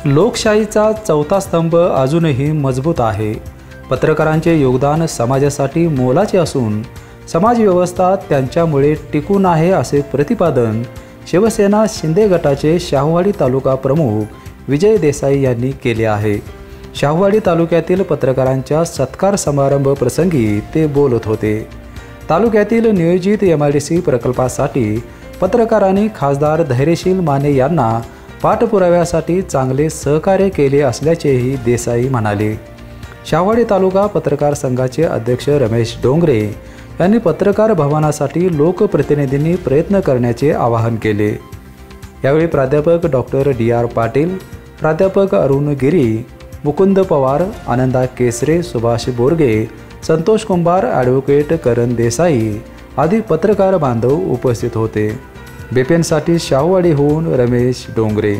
लोकशाहीचा चौथा स्तंभ अजूनही मजबूत आहे। पत्रकारांचे योगदान समाजासाठी मोलाचे असून समाज व्यवस्था त्यांच्यामुळे टिकून आहे असे प्रतिपादन शिवसेना शिंदे गटाचे शाहूवाडी तालुका प्रमुख विजय देसाई यांनी केले आहे। शाहूवाडी तालुक्यातील पत्रकारांच्या सत्कार समारंभ प्रसंगी ते बोलत होते। तालुक्यातील नियोजित MIDC प्रकल्पासाठी पत्रकारांनी खासदार धैर्यशील माने यांना पाठपुराव्यासाठी चांगले सहकार्य केले असल्याचेही देसाई म्हणाले। शाहूवाडी तालुका पत्रकार संघाचे अध्यक्ष रमेश डोंगरे यांनी पत्रकार भवनासाठी लोकप्रतिनिधींनी प्रयत्न करण्याचे आवाहन केले। यावेळी प्राध्यापक डॉक्टर DR पाटील, प्राध्यापक अरुण गिरी, मुकुंद पवार, आनंदा केसरे, सुभाष बोरगे, संतोष कुंभार, ॲडव्होकेट करण देसाई आदी पत्रकार बांधव उपस्थित होते। BPN साठी शाहूवाडीहून रमेश डोंगरे।